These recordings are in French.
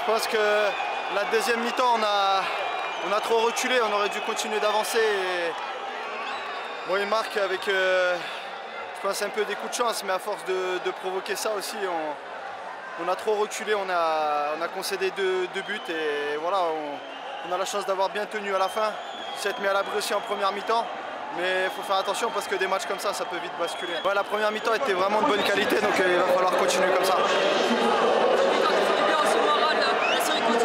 Je pense que la deuxième mi-temps, on a trop reculé, on aurait dû continuer d'avancer. Bon, il marque avec, je pense, un peu des coups de chance, mais à force de provoquer ça aussi, on a trop reculé, on a concédé deux buts et voilà, on a la chance d'avoir bien tenu à la fin, s'être mis à l'abri aussi en première mi-temps. Mais il faut faire attention parce que des matchs comme ça peut vite basculer. Ouais, la première mi-temps était vraiment de bonne qualité, donc il va falloir continuer comme ça.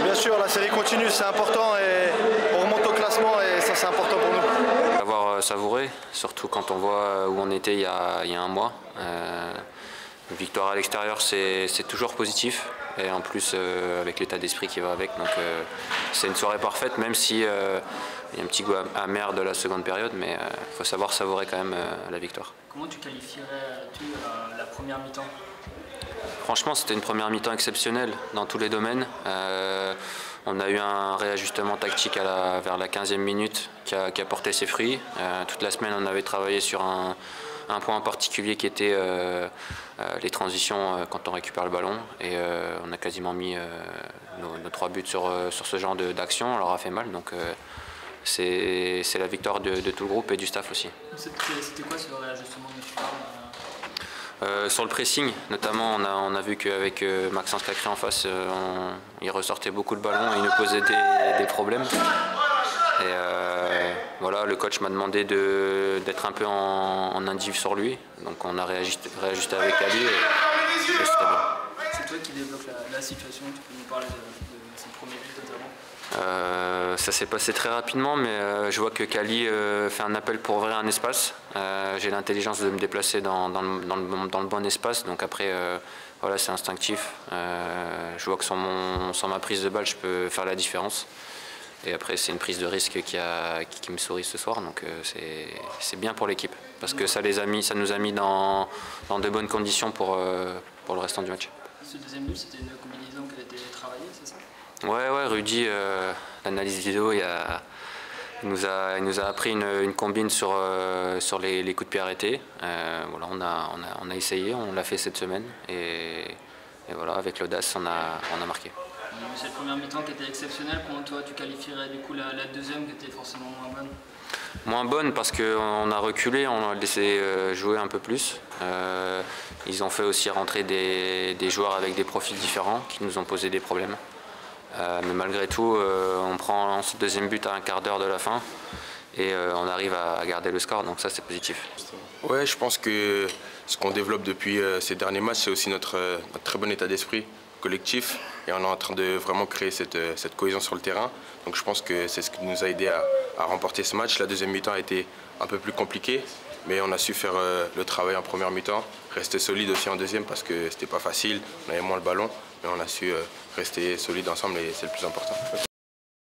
Bien sûr, la série continue, c'est important et on remonte au classement et ça c'est important pour nous. Avoir savouré, surtout quand on voit où on était il y a un mois. Une victoire à l'extérieur, c'est toujours positif et en plus avec l'état d'esprit qui va avec. Donc c'est une soirée parfaite, même si il y a un petit goût amer de la seconde période, mais il faut savoir savourer quand même la victoire. Comment tu qualifierais-tu la première mi-temps? Franchement, c'était une première mi-temps exceptionnelle dans tous les domaines. On a eu un réajustement tactique vers la 15e minute qui a porté ses fruits. Toute la semaine, on avait travaillé sur un point en particulier qui était les transitions quand on récupère le ballon. Et on a quasiment mis nos 3 buts sur ce genre d'action. On leur a fait mal. Donc c'est la victoire de tout le groupe et du staff aussi. C'était quoi ce réajustement dont tu parles? Sur le pressing, notamment, on a vu qu'avec Maxence Cacré en face, il ressortait beaucoup le ballon et il nous posait des problèmes. Et voilà, le coach m'a demandé d'être un peu en indiv sur lui, donc on a réajusté avec Ali et c'était bien. C'est toi qui débloque la situation, tu peux nous parler de ces premiers buts notamment? Ça s'est passé très rapidement, mais je vois que Kali fait un appel pour ouvrir un espace. J'ai l'intelligence de me déplacer dans le bon espace, donc après voilà, c'est instinctif. Je vois que sans ma prise de balle, je peux faire la différence. Et après, c'est une prise de risque qui me sourit ce soir, donc c'est bien pour l'équipe, parce que ça nous a mis dans de bonnes conditions pour le restant du match. Ce deuxième but, c'était une combinaison qui a été travaillée, c'est ça? Ouais, Rudy, l'analyse vidéo, il nous a appris une combine sur les coups de pied arrêtés. Voilà, on a essayé, on l'a fait cette semaine et voilà, avec l'audace, on a marqué. Cette première mi-temps qui était exceptionnelle, comment toi tu qualifierais du coup la deuxième qui était forcément moins bonne? Moins bonne parce qu'on a reculé, on a laissé jouer un peu plus. Ils ont fait aussi rentrer des joueurs avec des profils différents qui nous ont posé des problèmes. Mais malgré tout, on prend ce deuxième but à un quart d'heure de la fin et on arrive à garder le score, donc ça c'est positif. Ouais, je pense que ce qu'on développe depuis ces derniers matchs, c'est aussi notre très bon état d'esprit collectif et on est en train de vraiment créer cette cohésion sur le terrain. Donc je pense que c'est ce qui nous a aidé à remporter ce match. La deuxième mi-temps a été un peu plus compliquée, mais on a su faire le travail en première mi-temps, rester solide aussi en deuxième parce que c'était pas facile, on avait moins le ballon, mais on a su rester solide ensemble et c'est le plus important.